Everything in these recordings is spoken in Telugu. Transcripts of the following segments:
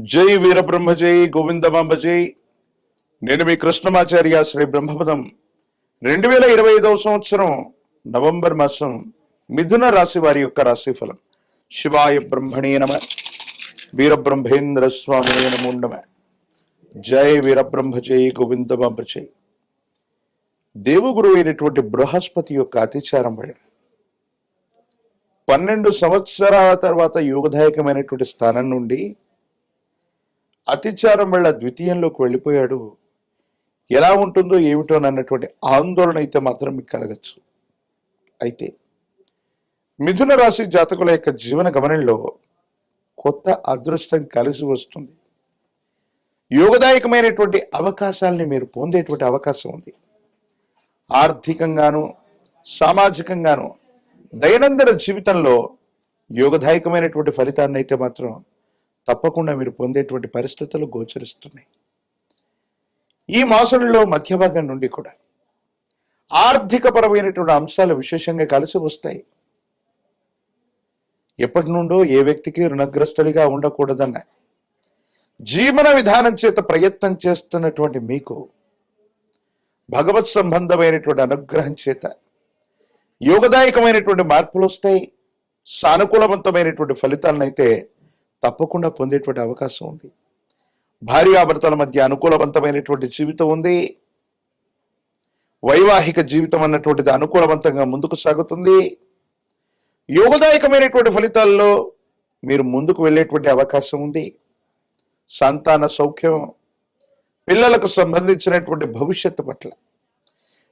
జై వీరబ్రహ్మ జై గోవిందమాంబ జై. నేను మీ కృష్ణమాచార్య శ్రీ బ్రహ్మపదం. 2025 సంవత్సరం నవంబర్ మాసం మిథున రాశి వారి యొక్క రాశి ఫలం. శివాయ బ్రహ్మణే నమ, వీరబ్రహ్మేంద్ర స్వామి నమో నమ. జై వీరబ్రహ్మ జై గోవిందమాంబ జై. దేవగురు అయినటువంటి బృహస్పతి యొక్క అతిచారం వల్ల 12 సంవత్సరాల తర్వాత యోగదాయకమైనటువంటి స్థానం నుండి అతిచారం వల్ల ద్వితీయంలోకి వెళ్ళిపోయాడు. ఎలా ఉంటుందో ఏమిటో అన్నటువంటి ఆందోళన అయితే మాత్రం మీకు కలగచ్చు. అయితే మిథున రాశి జాతకుల యొక్క జీవన గమనంలో కొత్త అదృష్టం కలిసి వస్తుంది. యోగదాయకమైనటువంటి అవకాశాలని మీరు పొందేటువంటి అవకాశం ఉంది. ఆర్థికంగాను సామాజికంగాను దైనందిన జీవితంలో యోగదాయకమైనటువంటి ఫలితాన్ని అయితే మాత్రం తప్పకుండా మీరు పొందేటువంటి పరిస్థితులు గోచరిస్తున్నాయి. ఈ మాసంలో మధ్య భాగం నుండి కూడా ఆర్థిక పరమైనటువంటి అంశాలు విశేషంగా కలిసి వస్తాయి. ఎప్పటి నుండో ఏ వ్యక్తికి రుణగ్రస్తుడిగా ఉండకూడదన్న జీవన విధానం చేత ప్రయత్నం చేస్తున్నటువంటి మీకు భగవత్ సంబంధమైనటువంటి అనుగ్రహం చేత యోగదాయకమైనటువంటి మార్పులు వస్తాయి. సానుకూలవంతమైనటువంటి ఫలితాలను అయితే తప్పకుండా పొందేటువంటి అవకాశం ఉంది. భార్యాభర్తల మధ్య అనుకూలవంతమైనటువంటి జీవితం ఉంది. వైవాహిక జీవితం అన్నటువంటిది అనుకూలవంతంగా ముందుకు సాగుతుంది. యోగదాయకమైనటువంటి ఫలితాల్లో మీరు ముందుకు వెళ్ళేటువంటి అవకాశం ఉంది. సంతాన సౌఖ్యం, పిల్లలకు సంబంధించినటువంటి భవిష్యత్తు పట్ల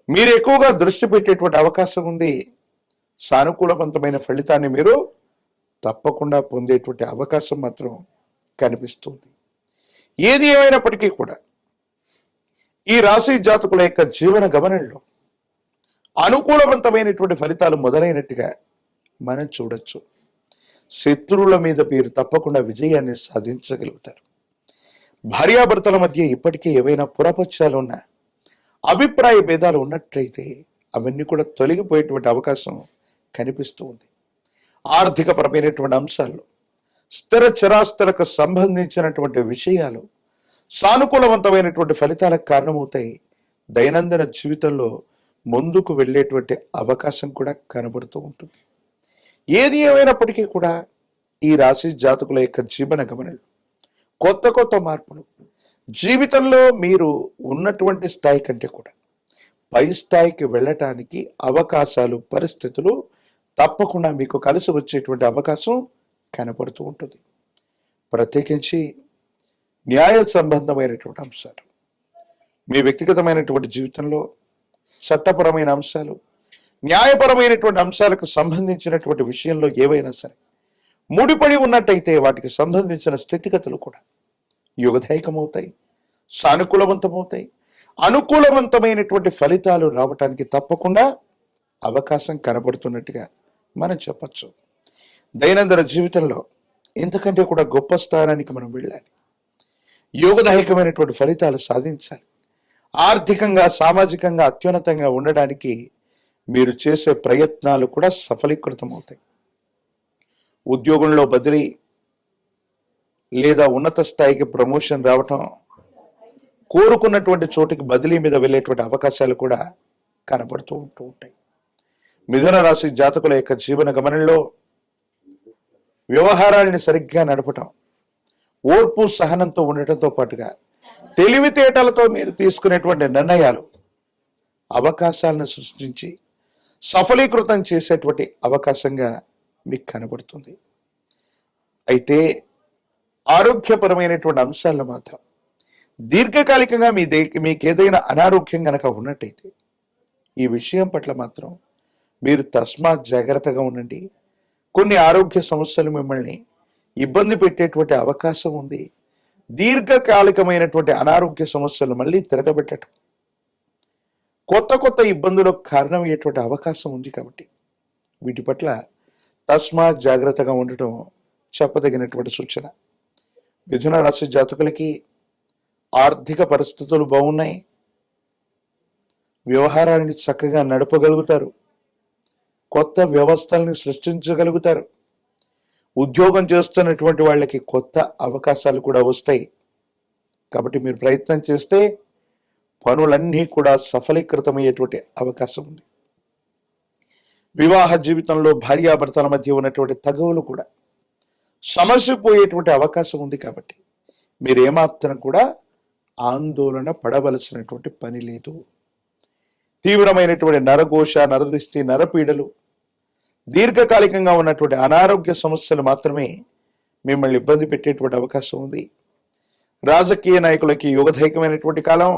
మీరు ఎక్కువగా దృష్టి పెట్టేటువంటి అవకాశం ఉంది. సానుకూలవంతమైన ఫలితాన్ని మీరు తప్పకుండా పొందేటువంటి అవకాశం మాత్రం కనిపిస్తుంది. ఏది ఏమైనప్పటికీ కూడా ఈ రాశి జాతకుల యొక్క జీవన గమనంలో అనుకూలవంతమైనటువంటి ఫలితాలు మొదలైనట్టుగా మనం చూడొచ్చు. శత్రువుల మీద మీరు తప్పకుండా విజయాన్ని సాధించగలుగుతారు. భార్యాభర్తల మధ్య ఇప్పటికీ ఏవైనా పురపక్షాలు ఉన్నా, అభిప్రాయ భేదాలు ఉన్నట్లయితే అవన్నీ కూడా తొలగిపోయేటువంటి అవకాశం కనిపిస్తూ ఉంది. ఆర్థిక పరమైనటువంటి అంశాల్లో స్థిర చరాస్తులకు సంబంధించినటువంటి విషయాలు సానుకూలవంతమైనటువంటి ఫలితాలకు కారణమవుతాయి. దైనందిన జీవితంలో ముందుకు వెళ్ళేటువంటి అవకాశం కూడా కనబడుతూ ఉంటుంది. ఏది ఏమైనప్పటికీ కూడా ఈ రాశి జాతకుల యొక్క జీవన గమనంలో కొత్త కొత్త మార్పులు, జీవితంలో మీరు ఉన్నటువంటి స్థాయి కంటే కూడా పై స్థాయికి వెళ్ళటానికి అవకాశాలు, పరిస్థితులు తప్పకుండా మీకు కలిసి వచ్చేటువంటి అవకాశం కనపడుతూ ఉంటుంది. ప్రత్యేకించి న్యాయ సంబంధమైనటువంటి అంశాలు, మీ వ్యక్తిగతమైనటువంటి జీవితంలో చట్టపరమైన అంశాలు, న్యాయపరమైనటువంటి అంశాలకు సంబంధించినటువంటి విషయంలో ఏవైనా సరే ముడిపడి ఉన్నట్టయితే వాటికి సంబంధించిన స్థితిగతులు కూడా యోగదాయకమవుతాయి, సానుకూలవంతమవుతాయి. అనుకూలవంతమైనటువంటి ఫలితాలు రావటానికి తప్పకుండా అవకాశం కనబడుతున్నట్టుగా మనం చెప్పచ్చు. దైనందిన జీవితంలో ఇంతకంటే కూడా గొప్ప స్థానానికి మనం వెళ్ళాలి. యోగదాయకమైనటువంటి ఫలితాలు సాధించాలి. ఆర్థికంగా సామాజికంగా అత్యున్నతంగా ఉండడానికి మీరు చేసే ప్రయత్నాలు కూడా సఫలీకృతమవుతాయి. ఉద్యోగంలో బదిలీ లేదా ఉన్నత స్థాయికి ప్రమోషన్ రావటం, కోరుకున్నటువంటి చోటికి బదిలీ మీద వెళ్ళేటువంటి అవకాశాలు కూడా కనబడుతూ ఉంటాయి. మిథున రాశి జాతకుల యొక్క జీవన గమనంలో వ్యవహారాలని సరిగ్గా నడపటం, ఓర్పు సహనంతో ఉండటంతో పాటుగా తెలివితేటలతో మీరు తీసుకునేటువంటి నిర్ణయాలు అవకాశాలను సృష్టించి సఫలీకృతం చేసేటువంటి అవకాశంగా మీకు కనబడుతుంది. అయితే ఆరోగ్యపరమైనటువంటి అంశాలను మాత్రం దీర్ఘకాలికంగా మీకు ఏదైనా అనారోగ్యం కనుక ఉన్నట్టయితే ఈ విషయం పట్ల మాత్రం మీరు తస్మాత్ జాగ్రత్తగా ఉండండి. కొన్ని ఆరోగ్య సమస్యలు మిమ్మల్ని ఇబ్బంది పెట్టేటువంటి అవకాశం ఉంది. దీర్ఘకాలికమైనటువంటి అనారోగ్య సమస్యలు మళ్ళీ తిరగబెట్టడం, కొత్త కొత్త ఇబ్బందులకు కారణమయ్యేటువంటి అవకాశం ఉంది. కాబట్టి వీటి పట్ల తస్మాత్ జాగ్రత్తగా ఉండటం చెప్పదగినటువంటి సూచన. మిథున రాశి జాతకులకి ఆర్థిక పరిస్థితులు బాగున్నాయి. వ్యవహారాన్ని చక్కగా నడపగలుగుతారు. కొత్త వ్యవస్థల్ని సృష్టించగలుగుతారు. ఉద్యోగం చేస్తున్నటువంటి వాళ్ళకి కొత్త అవకాశాలు కూడా వస్తాయి. కాబట్టి మీరు ప్రయత్నం చేస్తే పనులన్నీ కూడా సఫలీకృతమయ్యేటువంటి అవకాశం ఉంది. వివాహ జీవితంలో భార్యాభర్తల మధ్య ఉన్నటువంటి తగవులు కూడా సమసిపోయేటువంటి అవకాశం ఉంది. కాబట్టి మీరు ఏమాత్రం కూడా ఆందోళన పడవలసినటువంటి పని లేదు. తీవ్రమైనటువంటి నరఘోష, నరదిష్టి, నరపీడలు, దీర్ఘకాలికంగా ఉన్నటువంటి అనారోగ్య సమస్యలు మాత్రమే మిమ్మల్ని ఇబ్బంది పెట్టేటువంటి అవకాశం ఉంది. రాజకీయ నాయకులకి యుగదైకమైనటువంటి కాలం.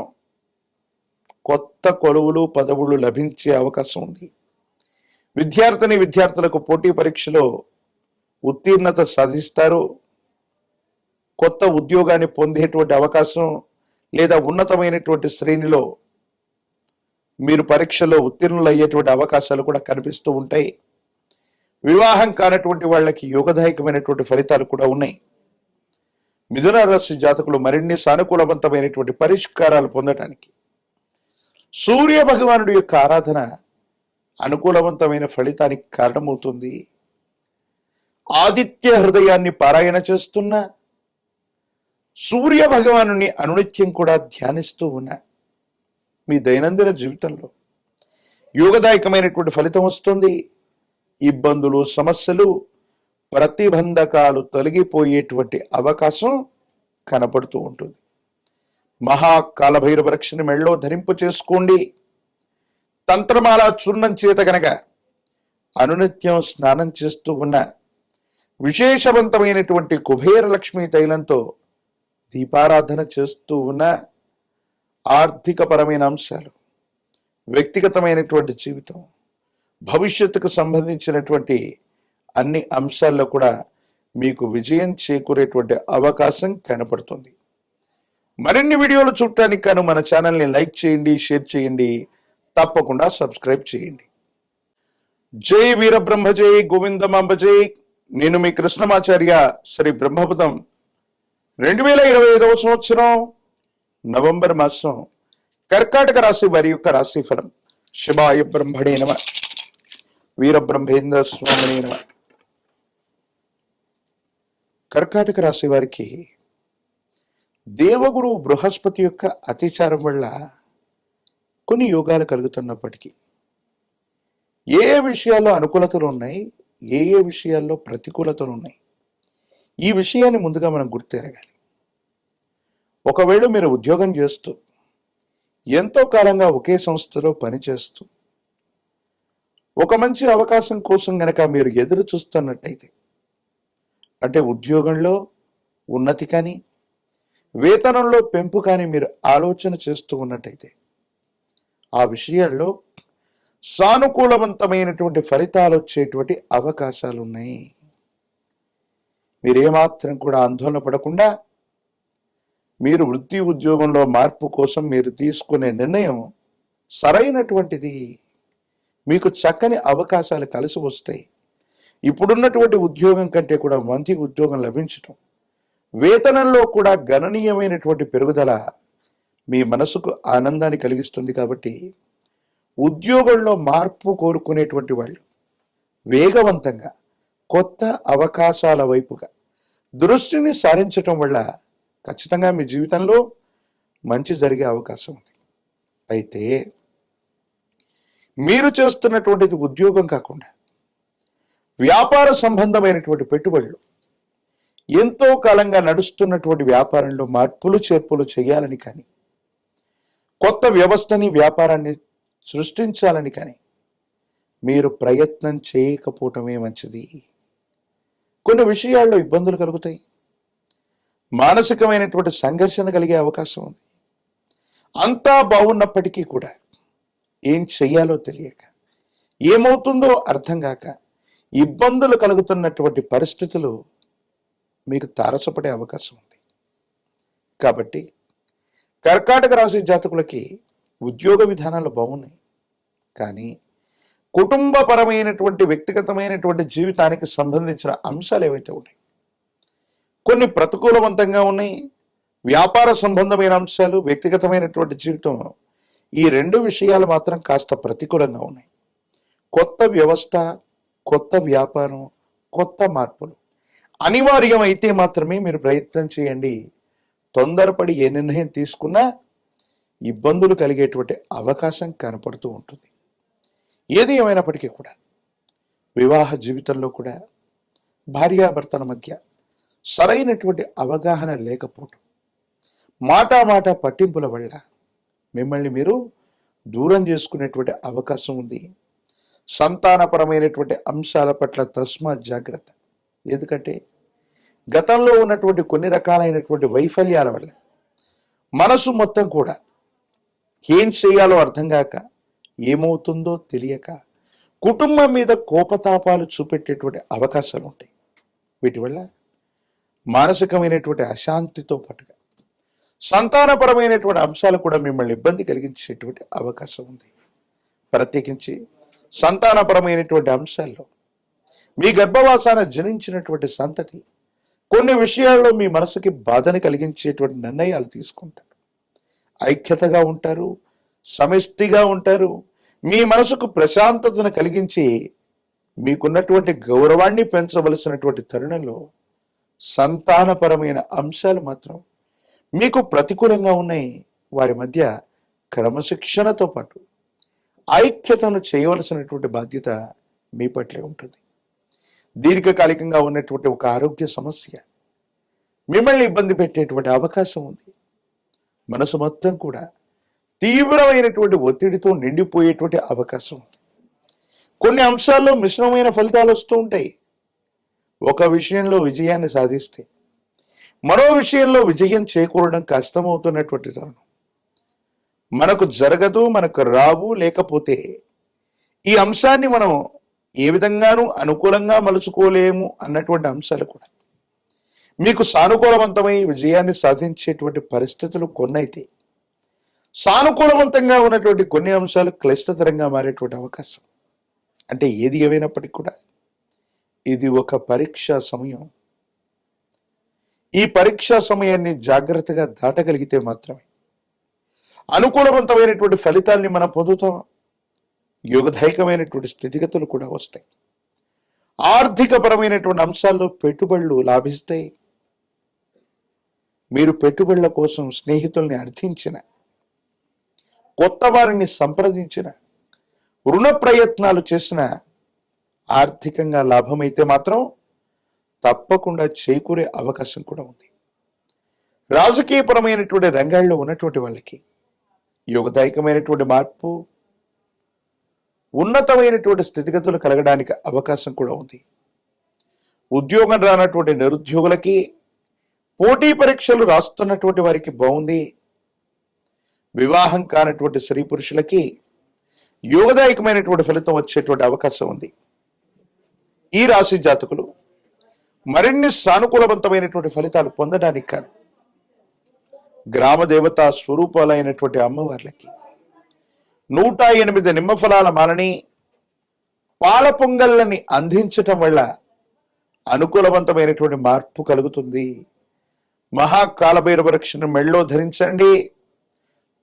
కొత్త కొలువులు, పదవులు లభించే అవకాశం ఉంది. విద్యార్థులకు పోటీ పరీక్షలో ఉత్తీర్ణత సాధిస్తారు. కొత్త ఉద్యోగాన్ని పొందేటువంటి అవకాశం లేదా ఉన్నతమైనటువంటి శ్రేణిలో మీరు పరీక్షలో ఉత్తీర్ణులు అయ్యేటువంటి అవకాశాలు కూడా కనిపిస్తూ ఉంటాయి. వివాహం కానటువంటి వాళ్ళకి యోగదాయకమైనటువంటి ఫలితాలు కూడా ఉన్నాయి. మిథున రాశి జాతకులు మరిన్ని సానుకూలవంతమైనటువంటి పరిష్కారాలు పొందటానికి సూర్య భగవానుడి యొక్క ఆరాధన అనుకూలవంతమైన ఫలితానికి కారణమవుతుంది. ఆదిత్య హృదయాన్ని పారాయణ చేస్తున్న సూర్య భగవాను అనునిత్యం కూడా ధ్యానిస్తూ ఉన్న మీ దైనందిన జీవితంలో యోగదాయకమైనటువంటి ఫలితం వస్తుంది. ఇబ్బందులు, సమస్యలు, ప్రతిబంధకాలు తొలగిపోయేటువంటి అవకాశం కనపడుతూ ఉంటుంది. మహాకాలభైరవ రక్షణ మెళ్ళలో ధరింపు చేసుకోండి. తంత్రమాల చూర్ణం చేత గనక అనునిత్యం స్నానం చేస్తూ ఉన్న విశేషవంతమైనటువంటి కుబేర లక్ష్మీ తైలంతో దీపారాధన చేస్తూ ఉన్న ఆర్థికపరమైన అంశాలు, వ్యక్తిగతమైనటువంటి జీవితం, భవిష్యత్తుకు సంబంధించినటువంటి అన్ని అంశాల్లో కూడా మీకు విజయం చేకూరేటువంటి అవకాశం కనపడుతుంది. మరిన్ని వీడియోలు చూడటానికి గాను మన ఛానల్ని లైక్ చేయండి, షేర్ చేయండి, తప్పకుండా సబ్స్క్రైబ్ చేయండి. జై వీరబ్రహ్మ జై గోవిందమాంబ జై. నేను మీ కృష్ణమాచార్య. శ్రీ బ్రహ్మపదం 2025 సంవత్సరం నవంబర్ మాసం కర్కాటక రాశి వారి యొక్క రాశి ఫలం. శివాయ బ్రహ్మణే నమ, వీరబ్రహ్మేంద్ర స్వామినే నమ. కర్కాటక రాశి వారికి దేవగురు బృహస్పతి యొక్క అతిచారం వల్ల కొన్ని యోగాలు కలుగుతున్నప్పటికీ ఏ విషయాల్లో అనుకూలతలు ఉన్నాయి, ఏ విషయాల్లో ప్రతికూలతలు ఉన్నాయి, ఈ విషయాన్ని ముందుగా మనం గుర్తెరగాలి. ఒకవేళ మీరు ఉద్యోగం చేస్తూ ఎంతో కాలంగా ఒకే సంస్థలో పనిచేస్తూ ఒక మంచి అవకాశం కోసం గనక మీరు ఎదురు చూస్తున్నట్టయితే, అంటే ఉద్యోగంలో ఉన్నతి కానీ వేతనంలో పెంపు కానీ మీరు ఆలోచన చేస్తూ ఉన్నట్టయితే ఆ విషయాల్లో సానుకూలవంతమైనటువంటి ఫలితాలు వచ్చేటువంటి అవకాశాలు ఉన్నాయి. మీరేమాత్రం కూడా ఆందోళన పడకుండా మీరు వృత్తి ఉద్యోగంలో మార్పు కోసం మీరు తీసుకునే నిర్ణయం సరైనటువంటిది. మీకు చక్కని అవకాశాలు కలిసి వస్తాయి. ఇప్పుడున్నటువంటి ఉద్యోగం కంటే కూడా మంచి ఉద్యోగం లభించటం, వేతనంలో కూడా గణనీయమైనటువంటి పెరుగుదల మీ మనసుకు ఆనందాన్ని కలిగిస్తుంది. కాబట్టి ఉద్యోగంలో మార్పు కోరుకునేటువంటి వాళ్ళు వేగవంతంగా కొత్త అవకాశాల వైపుగా దృష్టిని సారించటం వల్ల ఖచ్చితంగా మీ జీవితంలో మంచి జరిగే అవకాశం ఉంది. అయితే మీరు చేస్తున్నటువంటిది ఉద్యోగం కాకుండా వ్యాపార సంబంధమైనటువంటి పెట్టుబడులు, ఎంతో కాలంగా నడుస్తున్నటువంటి వ్యాపారంలో మార్పులు చేర్పులు చేయాలని కానీ, కొత్త వ్యవస్థని, వ్యాపారాన్ని సృష్టించాలని కానీ మీరు ప్రయత్నం చేయకపోవటమే మంచిది. కొన్ని విషయాల్లో ఇబ్బందులు కలుగుతాయి. మానసికమైనటువంటి సంఘర్షణ కలిగే అవకాశం ఉంది. అంతా బాగున్నప్పటికీ కూడా ఏం చెయ్యాలో తెలియక, ఏమవుతుందో అర్థం కాక ఇబ్బందులు కలుగుతున్నటువంటి పరిస్థితులు మీకు తారసపడే అవకాశం ఉంది. కాబట్టి కర్కాటక రాశి జాతకులకి ఉద్యోగ విధానాలు బాగున్నాయి, కానీ కుటుంబపరమైనటువంటి వ్యక్తిగతమైనటువంటి జీవితానికి సంబంధించిన అంశాలు ఏవైతే ఉన్నాయి కొన్ని ప్రతికూలవంతంగా ఉన్నాయి. వ్యాపార సంబంధమైన అంశాలు, వ్యక్తిగతమైనటువంటి జీవితం, ఈ రెండు విషయాలు మాత్రం కాస్త ప్రతికూలంగా ఉన్నాయి. కొత్త వ్యవస్థ, కొత్త వ్యాపారం, కొత్త మార్పులు, అనివార్యం అయితే మాత్రమే మీరు ప్రయత్నం చేయండి. తొందరపడి ఏ నిర్ణయం తీసుకున్నా ఇబ్బందులు కలిగేటువంటి అవకాశం కనపడుతూ ఉంటుంది. ఏది ఏమైనప్పటికీ కూడా వివాహ జీవితంలో కూడా భార్యాభర్తల మధ్య సరైనటువంటి అవగాహన లేకపోవటం, మాట పట్టింపుల వల్ల మిమ్మల్ని మీరు దూరం చేసుకునేటువంటి అవకాశం ఉంది. సంతానపరమైనటువంటి అంశాల పట్ల తస్మాత్ జాగ్రత్త. ఎందుకంటే గతంలో ఉన్నటువంటి కొన్ని రకాలైనటువంటి వైఫల్యాల వల్ల మనసు మొత్తం కూడా ఏం చేయాలో అర్థం కాక, ఏమవుతుందో తెలియక కుటుంబం మీద కోపతాపాలు చూపెట్టేటువంటి అవకాశాలు ఉంటాయి. వీటి వల్ల మానసికమైనటువంటి అశాంతితో పాటుగా సంతానపరమైనటువంటి అంశాలు కూడా మిమ్మల్ని ఇబ్బంది కలిగించేటువంటి అవకాశం ఉంది. ప్రత్యేకించి సంతానపరమైనటువంటి అంశాల్లో మీ గర్భవాసాన జనించినటువంటి సంతతి కొన్ని విషయాల్లో మీ మనసుకి బాధని కలిగించేటువంటి నిర్ణయాలు తీసుకుంటారు. ఐక్యతగా ఉంటారు, సమిష్టిగా ఉంటారు. మీ మనసుకు ప్రశాంతతను కలిగించి మీకున్నటువంటి గౌరవాన్ని పెంచవలసినటువంటి తరుణంలో సంతానపరమైన అంశాలు మాత్రం మీకు ప్రతికూలంగా ఉన్నాయి. వారి మధ్య క్రమశిక్షణతో పాటు ఐక్యతను చేయవలసినటువంటి బాధ్యత మీ పట్లే ఉంటుంది. దీర్ఘకాలికంగా ఉన్నటువంటి ఒక ఆరోగ్య సమస్య మిమ్మల్ని ఇబ్బంది పెట్టేటువంటి అవకాశం ఉంది. మనసు మొత్తం కూడా తీవ్రమైనటువంటి ఒత్తిడితో నిండిపోయేటువంటి అవకాశం ఉంది. కొన్ని అంశాల్లో మిశ్రమమైన ఫలితాలు వస్తూ ఉంటాయి. ఒక విషయంలో విజయాన్ని సాధిస్తే మరో విషయంలో విజయం చేకూరడం కష్టమవుతున్నటువంటి తరుణం. మనకు జరగదు, మనకు రావు, లేకపోతే ఈ అంశాన్ని మనం ఏ విధంగానూ అనుకూలంగా మలుచుకోలేము అన్నటువంటి అంశాలు కూడా మీకు సానుకూలవంతమై విజయాన్ని సాధించేటువంటి పరిస్థితులు కొన్నైతే, సానుకూలవంతంగా ఉన్నటువంటి కొన్ని అంశాలు క్లిష్టతరంగా మారేటువంటి అవకాశం. అంటే ఏది ఏమైనప్పటికీ కూడా ఇది ఒక పరీక్షా సమయం. ఈ పరీక్షా సమయాన్ని జాగ్రత్తగా దాటగలిగితే మాత్రమే అనుకూలవంతమైనటువంటి ఫలితాల్ని మనం పొందుతాం. యోగదాయకమైనటువంటి స్థితిగతులు కూడా వస్తాయి. ఆర్థికపరమైనటువంటి అంశాల్లో పెట్టుబడులు లాభిస్తాయి. మీరు పెట్టుబడుల కోసం స్నేహితుల్ని అర్థించిన, కొత్త వారిని సంప్రదించిన, రుణ ప్రయత్నాలు చేసిన ఆర్థికంగా లాభమైతే మాత్రం తప్పకుండా చేకూరే అవకాశం కూడా ఉంది. రాజకీయపరమైనటువంటి రంగాల్లో ఉన్నటువంటి వాళ్ళకి యోగదాయకమైనటువంటి మార్పు, ఉన్నతమైనటువంటి స్థితిగతులు కలగడానికి అవకాశం కూడా ఉంది. ఉద్యోగం రానటువంటి నిరుద్యోగులకి, పోటీ పరీక్షలు రాస్తున్నటువంటి వారికి బాగుంది. వివాహం కానటువంటి స్త్రీ పురుషులకి యోగదాయకమైనటువంటి ఫలితం వచ్చేటువంటి అవకాశం ఉంది. ఈ రాశి జాతకులు మరిన్ని సానుకూలవంతమైనటువంటి ఫలితాలు పొందడానికి కాను గ్రామ దేవతా స్వరూపాలైనటువంటి అమ్మవార్లకి 108 నిమ్మఫలాల మాలని, పాల పొంగళ్ళని అందించటం వల్ల అనుకూలవంతమైనటువంటి మార్పు కలుగుతుంది. మహాకాలభైరవ రక్షణ మెళ్ళో ధరించండి.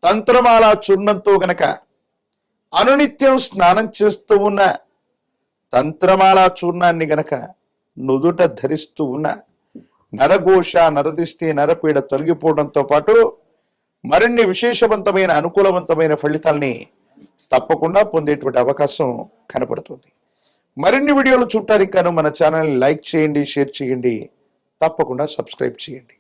తంత్రమాల చూర్ణంతో గనక అనునిత్యం స్నానం చేస్తూ ఉన్న తంత్రమాల చూర్ణాన్ని గనక నుదుట ధరిస్తూ ఉన్న నరఘోష, నరదిష్టి, నరపీడ తొలగిపోవడంతో పాటు మరిన్ని విశేషవంతమైన అనుకూలవంతమైన ఫలితాల్ని తప్పకుండా పొందేటువంటి అవకాశం కనపడుతుంది. మరిన్ని వీడియోలు చూడటానికి గాను మన ఛానల్ని లైక్ చేయండి, షేర్ చేయండి, తప్పకుండా సబ్స్క్రైబ్ చేయండి.